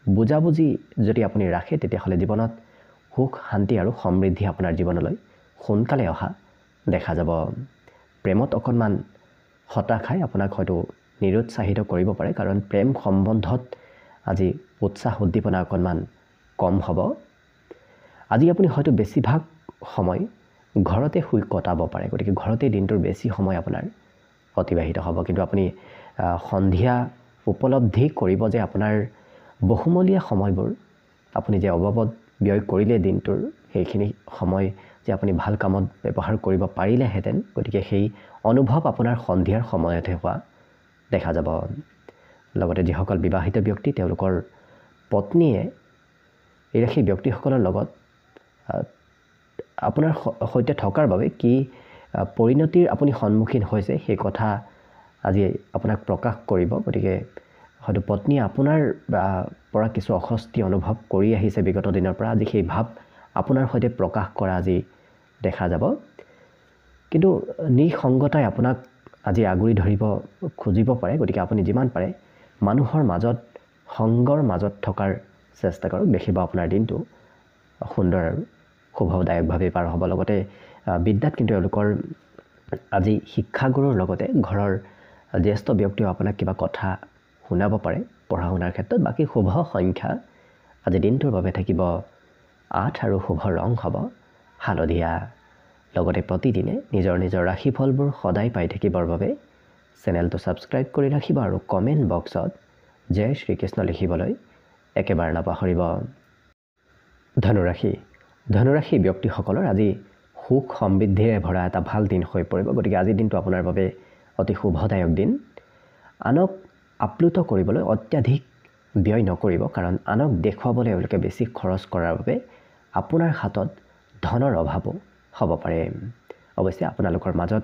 বুজাবুজি যদি আপুনি ৰাখে, তেতিয়াহ'লে জীৱনত সুখ শান্তি আৰু সমৃদ্ধি আপোনাৰ জীৱনলৈ সোনকালে অহা দেখা যাব। প্ৰেমত অকণমান হতাশাই আপোনাক হয়তো নিৰুৎসাহিত কৰিব পাৰে, কাৰণ প্ৰেম সম্বন্ধত আজি উৎসাহ উদ্দীপনা অকণমান কম হ'ব। আজি আপুনি হয়তো বেছিভাগ সময় ঘৰতে শুই কটাব পাৰে। গতিকে ঘৰতে দিনটোৰ বেছি সময় আপোনাৰ অতিবাহিত হ'ব। কিন্তু আপুনি সন্ধিয়া উপলব্ধি কৰিব যে আপোনাৰ বহুমূলীয়া সময়বোৰ আপুনি যে অবাবত ব্যয় কৰিলে দিনটোৰ সেইখিনি সময় যে আপুনি ভাল কামত ব্যৱহাৰ কৰিব পাৰিলেহেঁতেন গতিকে সেই অনুভৱ আপোনাৰ সন্ধিয়াৰ সময়তহে হোৱা দেখা যাব লগতে যিসকল বিবাহিত ব্যক্তি তেওঁলোকৰ পত্নীয়ে এই ৰাশি ব্যক্তিসকলৰ লগত আপোনাৰ সৈতে থকাৰ বাবে কি পৰিণতিৰ আপুনি সন্মুখীন হৈছে সেই কথা আজি আপোনাক প্ৰকাশ কৰিব গতিকে হয়তো পত্নীয়ে আপোনাৰ পৰা কিছু অস্বস্তি অনুভৱ কৰি আহিছে বিগত দিনৰ পৰা আজি সেই ভাৱ আপোনাৰ সৈতে প্ৰকাশ কৰা আজি দেখা যাব কিন্তু নিসংগতাই আপোনাক আজি আগুৰি ধৰিব খুজিব পাৰে গতিকে আপুনি যিমান পাৰে মানুহৰ মাজত সংগৰ মাজত থকাৰ চেষ্টা কৰক দেখিব আপোনাৰ দিনটো সুন্দৰ আৰু শুভদায়কভাৱে পাৰ হ'ব লগতে বিদ্যাত কিন্তু তেওঁলোকৰ আজি শিক্ষাগুৰুৰ লগতে ঘৰৰ জ্যেষ্ঠ ব্যক্তিও আপোনাক কিবা কথা শুনাব পাৰে পঢ়া শুনাৰ ক্ষেত্ৰত বাকী শুভ সংখ্যা আজি দিনটোৰ বাবে থাকিব 8 আৰু শুভ ৰং হ'ব হালধীয়া লগতে প্ৰতিদিনে নিজৰ নিজৰ ৰাশিফলবোৰ সদায় পাই থাকিবৰ বাবে চেনেলটো ছাবস্ক্ৰাইব কৰি ৰাখিব আৰু কমেণ্ট বক্সত জয় শ্ৰীকৃষ্ণ লিখিবলৈ একেবাৰে নাপাহৰিব ধনুৰাশি ব্যক্তিসকলৰ আজি সুখ সমৃদ্ধিৰে ভৰা এটা ভাল দিন হৈ পৰিব গতিকে আজিৰ দিনটো আপোনাৰ বাবে অতি শুভদায়ক দিন আনক আপ্লুত কৰিবলৈ অত্যাধিক ব্যয় নকৰিব কাৰণ আনক দেখুৱাবলৈ এওঁলোকে বেছি খৰচ কৰাৰ বাবে আপোনাৰ হাতত ধনৰ অভাৱো হ'ব পাৰে অৱশ্যে আপোনালোকৰ মাজত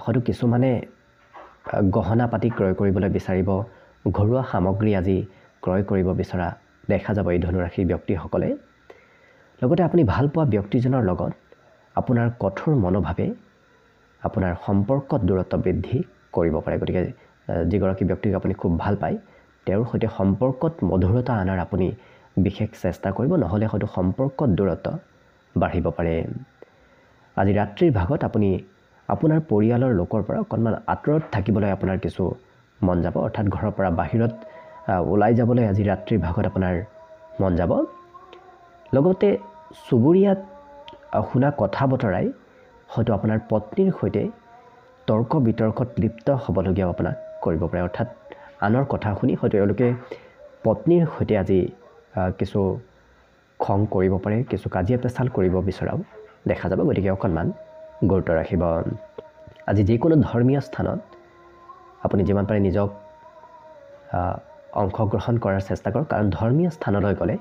হয়তো কিছুমানে গহনা পাতি ক্ৰয় কৰিবলৈ বিচাৰিব ঘৰুৱা সামগ্ৰী আজি ক্ৰয় কৰিব বিচৰা দেখা যাব এই ধনুৰাশিৰ ব্যক্তিসকলে লগতে আপুনি ভাল পোৱা ব্যক্তিজনৰ লগত আপোনাৰ কঠোৰ মনোভাৱে আপোনাৰ সম্পৰ্কত দূৰত্ব বৃদ্ধি কৰিব পাৰে গতিকে যিগৰাকী ব্যক্তিক আপুনি খুব ভাল পায় তেওঁৰ সৈতে সম্পৰ্কত মধুৰতা আনাৰ আপুনি বিশেষ চেষ্টা কৰিব নহ'লে হয়তো সম্পৰ্কত দূৰত্ব বাঢ়িব পাৰে আজি ৰাত্ৰিৰ ভাগত আপুনি আপোনাৰ পৰিয়ালৰ লোকৰ পৰা অকণমান আঁতৰত থাকিবলৈ আপোনাৰ কিছু মন যাব অৰ্থাৎ ঘৰৰ পৰা বাহিৰত ওলাই যাবলৈ আজি ৰাত্ৰিৰ ভাগত আপোনাৰ মন যাব লগতে চুবুৰীয়াত শুনা কথা বতৰাই হয়তো আপোনাৰ পত্নীৰ সৈতে তৰ্ক বিতৰ্কত লিপ্ত হ'বলগীয়াও আপোনাক কৰিব পাৰে অৰ্থাৎ আনৰ কথা শুনি হয়তো এওঁলোকে পত্নীৰ সৈতে আজি কিছু খং কৰিব পাৰে কিছু কাজিয়া পেচাল কৰিব বিচৰাও দেখা যাব গতিকে অকণমান গুৰুত্ব ৰাখিব আজি যিকোনো ধৰ্মীয় স্থানত আপুনি যিমান পাৰে নিজক অংশগ্ৰহণ কৰাৰ চেষ্টা কৰক কাৰণ ধৰ্মীয় স্থানলৈ গ'লে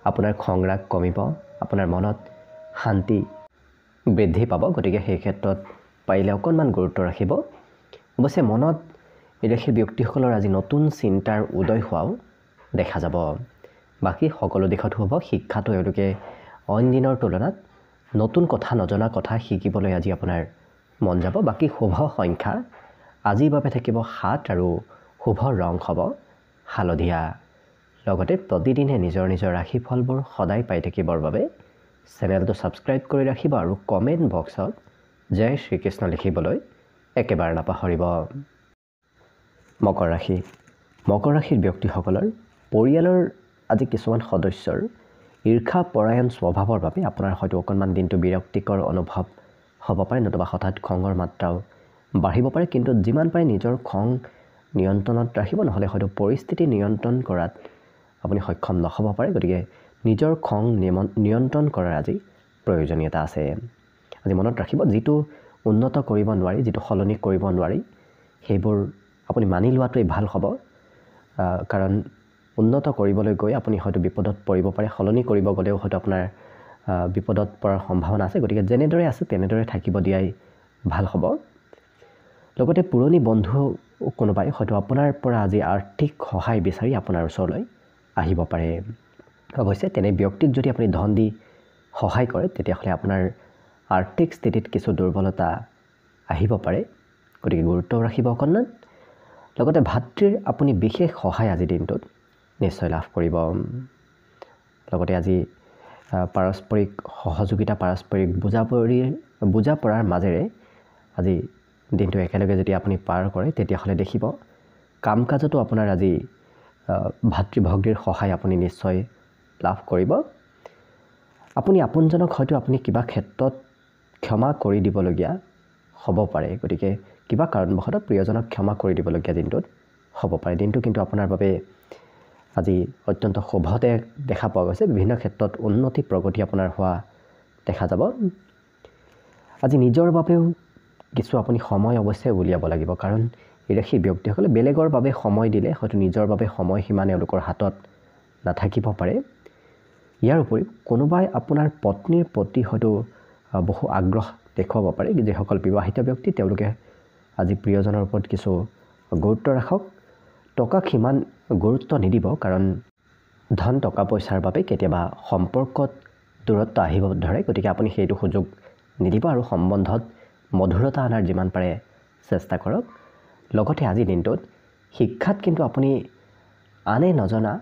আপোনাৰ খং ৰাগ কমিব আপোনাৰ মনত শান্তি বৃদ্ধি পাব গতিকে সেই ক্ষেত্ৰত পাৰিলে অকণমান গুৰুত্ব ৰাখিব অৱশ্যে মনত এই ৰাশিৰ ব্যক্তিসকলৰ আজি নতুন চিন্তাৰ উদয় হোৱাও দেখা যাব বাকী সকলো দিশত হ'ব শিক্ষাটো এওঁলোকে অইন দিনৰ তুলনাত নতুন কথা নজনা কথা শিকিবলৈ আজি আপোনাৰ মন যাব বাকী শুভ সংখ্যা আজিৰ বাবে থাকিব 7 আৰু শুভ ৰং হ'ব হালধীয়া লগতে প্ৰতিদিনে নিজৰ নিজৰ ৰাশিফলবোৰ সদায় পাই থাকিবৰ বাবে চেনেলটো ছাবস্ক্ৰাইব কৰি ৰাখিব আৰু কমেণ্ট বক্সত জয় শ্ৰীকৃষ্ণ লিখিবলৈ একেবাৰে নাপাহৰিব মকৰ ৰাশিৰ ব্যক্তিসকলৰ পৰিয়ালৰ আজি কিছুমান সদস্যৰ ঈৰ্ষাপৰায়ণ স্বভাৱৰ বাবে আপোনাৰ হয়তো অকণমান দিনটো বিৰক্তিকৰ অনুভৱ হ'ব পাৰে নতুবা হঠাৎ খঙৰ মাত্ৰাও বাঢ়িব পাৰে কিন্তু যিমান পাৰে নিজৰ খং নিয়ন্ত্ৰণত ৰাখিব নহ'লে হয়তো পৰিস্থিতি নিয়ন্ত্ৰণ কৰাত আপুনি সক্ষম নহ'ব পাৰে গতিকে নিজৰ খং নিয়ন্ত্ৰণ কৰাৰ আজি প্ৰয়োজনীয়তা আছে আজি মনত ৰাখিব যিটো উন্নত কৰিব নোৱাৰি যিটো সলনি কৰিব নোৱাৰি সেইবোৰ আপুনি মানি লোৱাটোৱেই ভাল হ'ব কাৰণ উন্নত কৰিবলৈ গৈ আপুনি হয়তো বিপদত পৰিব পাৰে সলনি কৰিব গ'লেও হয়তো আপোনাৰ বিপদত পৰাৰ সম্ভাৱনা আছে গতিকে যেনেদৰে আছে তেনেদৰে থাকিব দিয়াই ভাল হ'ব লগতে পুৰণি বন্ধু কোনোবাই হয়তো আপোনাৰ পৰা আজি আৰ্থিক সহায় বিচাৰি আপোনাৰ ওচৰলৈ আহিব পাৰে অৱশ্যে তেনে ব্যক্তিক যদি আপুনি ধন দি সহায় কৰে তেতিয়াহ'লে আপোনাৰ আৰ্থিক স্থিতিত কিছু দুৰ্বলতা আহিব পাৰে গতিকে গুৰুত্ব ৰাখিব অকণমান লগতে ভাতৃৰ আপুনি বিশেষ সহায় আজি দিনটোত নিশ্চয় লাভ কৰিব লগতে আজি পাৰস্পৰিক সহযোগিতা পাৰস্পৰিক বুজা পৰাৰ মাজেৰে আজি দিনটো একেলগে যদি আপুনি পাৰ কৰে তেতিয়াহ'লে দেখিব কাম কাজতো আপোনাৰ আজি ভাতৃ ভগ্নীৰ সহায় আপুনি নিশ্চয় লাভ কৰিব আপুনি আপোনজনক হয়তো আপুনি কিবা ক্ষেত্ৰত ক্ষমা কৰি দিবলগীয়া হ'ব পাৰে গতিকে কিবা কাৰণবশতঃ প্ৰিয়জনক ক্ষমা কৰি দিবলগীয়া দিনটোত হ'ব পাৰে। দিনটো কিন্তু আপোনাৰ বাবে আজি অত্যন্ত শুভতে দেখা পোৱা গৈছে। বিভিন্ন ক্ষেত্ৰত উন্নতি প্ৰগতি আপোনাৰ হোৱা দেখা যাব। আজি নিজৰ বাবেও কিছু আপুনি সময় অৱশ্যে উলিয়াব লাগিব, কাৰণ এই ৰাশি ব্যক্তিসকলে বেলেগৰ বাবে সময় দিলে হয়তো নিজৰ বাবে সময় সিমান এওঁলোকৰ হাতত নাথাকিব পাৰে। ইয়াৰ উপৰি কোনোবাই আপোনাৰ পত্নীৰ প্ৰতি হয়তো বহু আগ্ৰহ দেখুৱাব পাৰে। যিসকল বিবাহিত ব্যক্তি তেওঁলোকে আজি প্ৰিয়জনৰ ওপৰত কিছু গুৰুত্ব ৰাখক। টকাক সিমান গুৰুত্ব নিদিব, কাৰণ ধন টকা পইচাৰ বাবে কেতিয়াবা সম্পৰ্কত দূৰত্ব আহিব ধৰে। গতিকে আপুনি সেইটো সুযোগ নিদিব আৰু সম্বন্ধত মধুৰতা অনাৰ যিমান পাৰে চেষ্টা কৰক। লগতে আজিৰ দিনটোত শিক্ষাত কিন্তু আপুনি আনে নজনা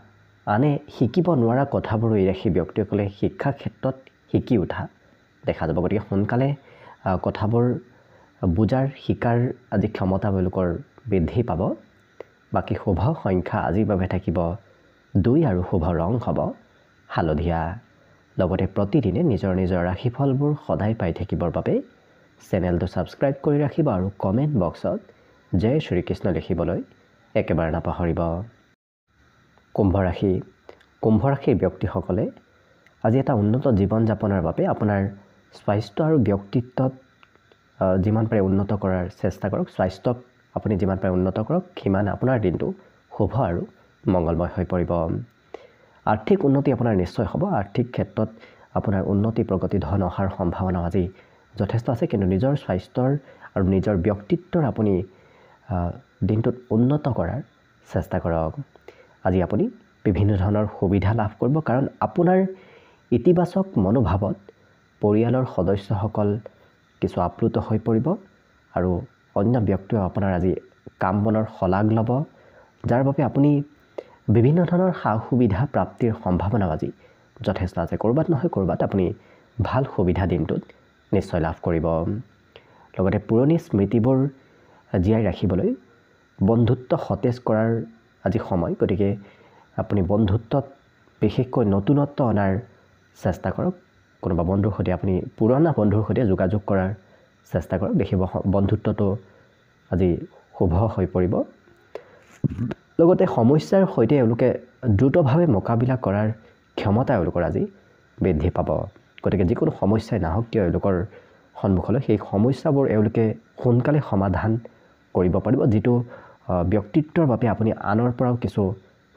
আনে শিকিব নোৱাৰা কথাবোৰো এই ৰাশি ব্যক্তিসকলে শিক্ষা ক্ষেত্ৰত শিকি উঠা দেখা যাব। গতিকে সোনকালে কথাবোৰ বুজাৰ শিকাৰ আজি ক্ষমতা তেওঁলোকৰ বৃদ্ধি পাব। বাকী শুভ সংখ্যা আজিৰ বাবে থাকিব 2 আৰু শুভ ৰং হ'ব হালধীয়া। লগতে প্ৰতিদিনে নিজৰ নিজৰ ৰাশিফলবোৰ সদায় পাই থাকিবৰ বাবে চেনেলটো ছাবস্ক্ৰাইব কৰি ৰাখিব আৰু কমেণ্ট বক্সত জয় শ্ৰীকৃষ্ণ লিখিবলৈ একেবাৰে নাপাহৰিব। কুম্ভ ৰাশি। কুম্ভ ৰাশিৰ ব্যক্তিসকলে আজি এটা উন্নত জীৱন যাপনৰ বাবে আপোনাৰ স্বাস্থ্য আৰু ব্যক্তিত্বত যিমান পাৰে উন্নত কৰাৰ চেষ্টা কৰক। স্বাস্থ্যক আপুনি যিমান পাৰে উন্নত কৰক, সিমান আপোনাৰ দিনটো শুভ আৰু মংগলময় হৈ পৰিব। আৰ্থিক উন্নতি আপোনাৰ নিশ্চয় হ'ব। আৰ্থিক ক্ষেত্ৰত আপোনাৰ উন্নতি প্ৰগতি ধন অহাৰ সম্ভাৱনা আজি যথেষ্ট আছে, কিন্তু নিজৰ স্বাস্থ্যৰ আৰু নিজৰ ব্যক্তিত্বৰ আপুনি দিনটোত উন্নত কৰাৰ চেষ্টা কৰক। আজি আপুনি বিভিন্ন ধৰণৰ সুবিধা লাভ কৰিব, কাৰণ আপোনাৰ ইতিবাচক মনোভাৱত পৰিয়ালৰ সদস্যসকল কিছু আপ্লুত হৈ পৰিব আৰু অন্য ব্যক্তিও আপোনাৰ আজি কাম বনৰ শলাগ ল'ব, যাৰ বাবে আপুনি বিভিন্ন ধৰণৰ সা সুবিধা প্ৰাপ্তিৰ সম্ভাৱনাও আজি যথেষ্ট আছে। ক'ৰবাত নহয় ক'ৰবাত আপুনি ভাল সুবিধা দিনটোত নিশ্চয় লাভ কৰিব। লগতে পুৰণি স্মৃতিবোৰ জীয়াই ৰাখিবলৈ বন্ধুত্ব সতেজ কৰাৰ আজি সময়। গতিকে আপুনি বন্ধুত্বত বিশেষকৈ নতুনত্ব অনাৰ চেষ্টা কৰক। কোনোবা বন্ধুৰ সৈতে আপুনি পুৰণা বন্ধুৰ সৈতে যোগাযোগ কৰাৰ চেষ্টা কৰক। দেখিব বন্ধুত্বটো আজি শুভ হৈ পৰিব। লগতে সমস্যাৰ সৈতে এওঁলোকে দ্ৰুতভাৱে মোকাবিলা কৰাৰ ক্ষমতা এওঁলোকৰ আজি বৃদ্ধি পাব। গতিকে যিকোনো সমস্যাই নাহক কিয় এওঁলোকৰ সন্মুখলৈ সেই সমস্যাবোৰ এওঁলোকে সোনকালে সমাধান কৰিব পাৰিব, যিটো ব্যক্তিত্বৰ বাবে আপুনি আনৰ পৰাও কিছু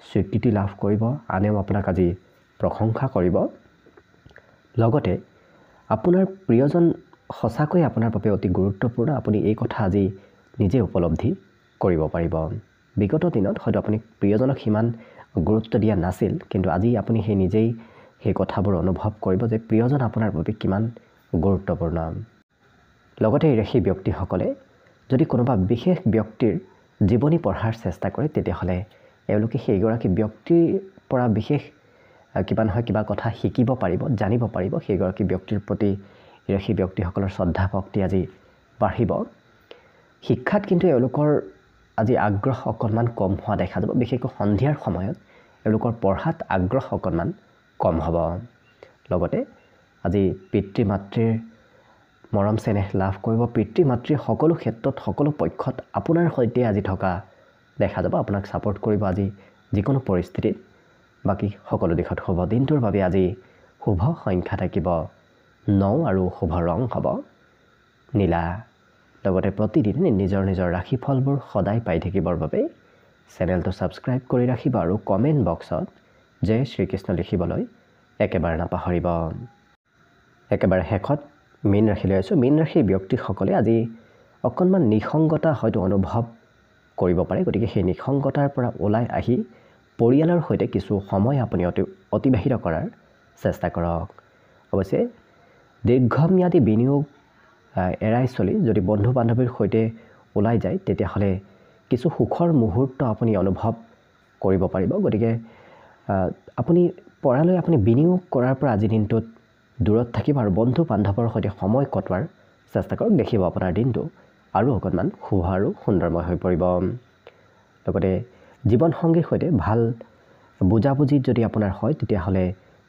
স্বীকৃতি লাভ কৰিব, আনেও আপোনাক আজি প্ৰশংসা কৰিব। লগতে আপোনাৰ প্ৰিয়জন সঁচাকৈ আপোনাৰ বাবে অতি গুৰুত্বপূৰ্ণ। আপুনি এই কথা আজি নিজে উপলব্ধি কৰিব পাৰিব। বিগত দিনত হয়তো আপুনি প্ৰিয়জনক সিমান গুৰুত্ব দিয়া নাছিল, কিন্তু আজি আপুনি নিজেই সেই কথাবোৰ অনুভৱ কৰিব যে প্ৰিয়জন আপোনাৰ বাবে কিমান গুৰুত্বপূৰ্ণ। লগতে এই ৰাশি ব্যক্তিসকলে যদি কোনোবা বিশেষ ব্যক্তিৰ জীৱনী পঢ়াৰ চেষ্টা কৰে, তেতিয়াহ'লে এওঁলোকে সেইগৰাকী ব্যক্তিৰ পৰা বিশেষ কিবা নহয় কিবা কথা শিকিব পাৰিব, জানিব পাৰিব। সেইগৰাকী ব্যক্তিৰ প্ৰতি এই ৰাশি ব্যক্তিসকলৰ শ্ৰদ্ধা ভক্তি আজি বাঢ়িব। শিক্ষাত কিন্তু এওঁলোকৰ আজি আগ্ৰহ অকণমান কম হোৱা দেখা যাব। বিশেষকৈ সন্ধিয়াৰ সময়ত এওঁলোকৰ পঢ়াত আগ্ৰহ অকণমান কম হ'ব। লগতে আজি পিতৃ মাতৃৰ মৰম চেনেহ লাভ কৰিব। পিতৃ মাতৃৰ সকলো ক্ষেত্ৰত সকলো পক্ষত আপোনাৰ সৈতে আজি থকা দেখা যাব, আপোনাক ছাপোৰ্ট কৰিব আজি যিকোনো পৰিস্থিতিত। বাকী সকলো দিশত শুভ। দিনটোৰ বাবে আজি শুভ সংখ্যা থাকিব 9 আৰু শুভ ৰং হ'ব নীলা। লগতে প্ৰতিদিনে নিজৰ নিজৰ ৰাশিফলবোৰ সদায় পাই থাকিবৰ বাবে চেনেলটো ছাবস্ক্ৰাইব কৰি ৰাখিব আৰু কমেণ্ট বক্সত জয় শ্ৰীকৃষ্ণ লিখিবলৈ একেবাৰে নাপাহৰিব। একেবাৰে শেষত মীন ৰাশিলৈ আছোঁ। মীন ৰাশিৰ ব্যক্তিসকলে আজি অকণমান নিসংগতা হয়তো অনুভৱ কৰিব পাৰে। গতিকে সেই নিসংগতাৰ পৰা ওলাই আহি পৰিয়ালৰ সৈতে কিছু সময় আপুনি অতিবাহিত কৰাৰ চেষ্টা কৰক। অৱশ্যে দীৰ্ঘম্যাদী বিনিয়োগ এৰাই চলি যদি বন্ধু বান্ধৱীৰ সৈতে ওলাই যায়, তেতিয়াহ'লে কিছু সুখৰ মুহূৰ্ত আপুনি অনুভৱ কৰিব পাৰিব। গতিকে আপুনি পৰালৈ আপুনি বিনিয়োগ কৰাৰ পৰা আজিৰ দিনটোত দূৰত থাকিব আৰু বন্ধু বান্ধৱৰ সৈতে সময় কটোৱাৰ চেষ্টা কৰক। দেখিব আপোনাৰ দিনটো আৰু অকণমান শুভ আৰু সুন্দৰময় হৈ পৰিব। লগতে জীৱনসংগীৰ সৈতে ভাল বুজাবুজিত যদি আপোনাৰ হয়, তেতিয়াহ'লে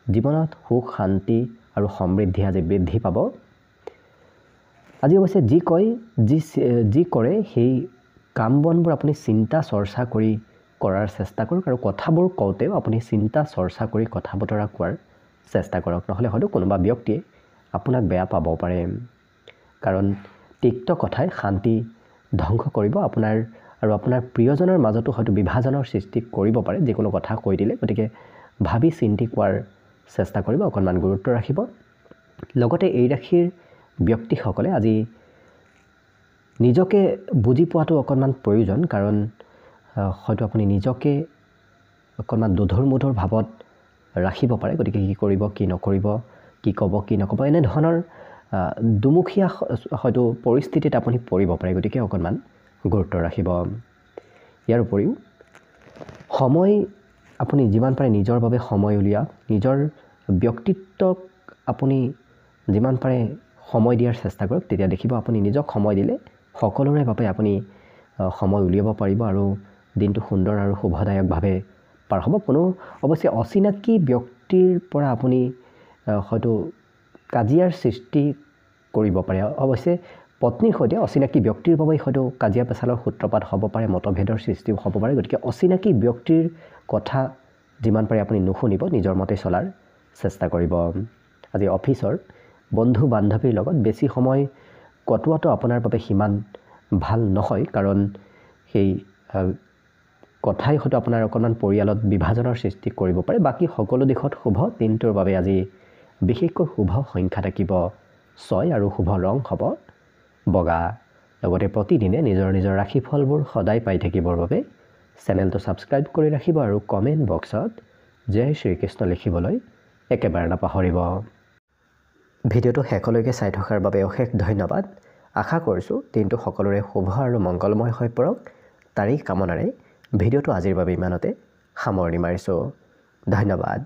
জীৱনত সুখ শান্তি আৰু সমৃদ্ধি আজি বৃদ্ধি পাব। আজি অৱশ্যে যি কয় যি কৰে সেই কাম বনবোৰ আপুনি চিন্তা চৰ্চা কৰি কৰাৰ চেষ্টা কৰক আৰু কথাবোৰ কওঁতেও আপুনি চিন্তা চৰ্চা কৰি কথা বতৰা কোৱাৰ চেষ্টা কৰক, নহ'লে হয়তো কোনোবা ব্যক্তিয়ে আপোনাক বেয়া পাব পাৰে। কাৰণ তিক্ত কথাই শান্তি ধ্বংস কৰিব আপোনাৰ আৰু আপোনাৰ প্ৰিয়জনৰ মাজতো হয়তো বিভাজনৰ সৃষ্টি কৰিব পাৰে যিকোনো কথা কৈ দিলে। গতিকে ভাবি চিন্তি কোৱাৰ চেষ্টা কৰিব, অকণমান গুৰুত্ব ৰাখিব। লগতে এই ৰাশিৰ ব্যক্তিসকলে আজি নিজকে বুজি পোৱাটো অকণমান প্ৰয়োজন, কাৰণ হয়তো আপুনি নিজকে অকণমান দোধোৰ মোধোৰ ভাৱত ৰাখিব পাৰে। গতিকে কি কৰিব কি নকৰিব, কি ক'ব কি নক'ব, এনেধৰণৰ দুমুখীয়া হয়তো পৰিস্থিতিত আপুনি পৰিব পাৰে। গতিকে অকণমান গুৰুত্ব ৰাখিব। ইয়াৰ উপৰিও সময় আপুনি যিমান পাৰে নিজৰ বাবে সময় উলিয়াওক। নিজৰ ব্যক্তিত্বক আপুনি যিমান পাৰে সময় দিয়াৰ চেষ্টা কৰক, তেতিয়া দেখিব আপুনি নিজক সময় দিলে সকলোৰে বাবে আপুনি সময় উলিয়াব পাৰিব আৰু দিনটো সুন্দৰ আৰু শুভদায়কভাৱে পাৰ হ'ব। কোনো অৱশ্যে অচিনাকি ব্যক্তিৰ পৰা আপুনি হয়তো কাজিয়াৰ সৃষ্টি কৰিব পাৰে। অৱশ্যে পত্নীৰ সৈতে অচিনাকি ব্যক্তিৰ বাবে হয়তো কাজিয়া পেচালৰ সূত্ৰপাত হ'ব পাৰে, মতভেদৰ সৃষ্টিও হ'ব পাৰে। গতিকে অচিনাকি ব্যক্তিৰ কথা যিমান পাৰে আপুনি নুশুনিব, নিজৰ মতে চলাৰ চেষ্টা কৰিব। আজি অফিচৰ বন্ধু বান্ধৱীৰ লগত বেছি সময় কটোৱাটো আপোনাৰ বাবে সিমান ভাল নহয়, কাৰণ সেই কথাই হয়তো আপোনাৰ অকণমান পৰিয়ালত বিভাজনৰ সৃষ্টি কৰিব পাৰে। বাকী সকলো দিশত শুভ। দিনটোৰ বাবে আজি বিশেষকৈ শুভ সংখ্যা থাকিব 6 আৰু শুভ ৰং হ'ব বগা। লগতে প্ৰতিদিনে নিজৰ নিজৰ ৰাশিফলবোৰ সদায় পাই থাকিবৰ বাবে চেনেলটো ছাবস্ক্ৰাইব কৰি ৰাখিব আৰু কমেণ্ট বক্সত জয় শ্ৰীকৃষ্ণ লিখিবলৈ একেবাৰে নাপাহৰিব। ভিডিঅ'টো শেষলৈকে চাই থকাৰ বাবে অশেষ ধন্যবাদ। আশা কৰিছোঁ দিনটো সকলোৰে শুভ আৰু মংগলময় হৈ পৰক। তাৰেই কামনাৰে ভিডিঅ'টো আজিৰ বাবে ইমানতে সামৰণি মাৰিছোঁ। ধন্যবাদ।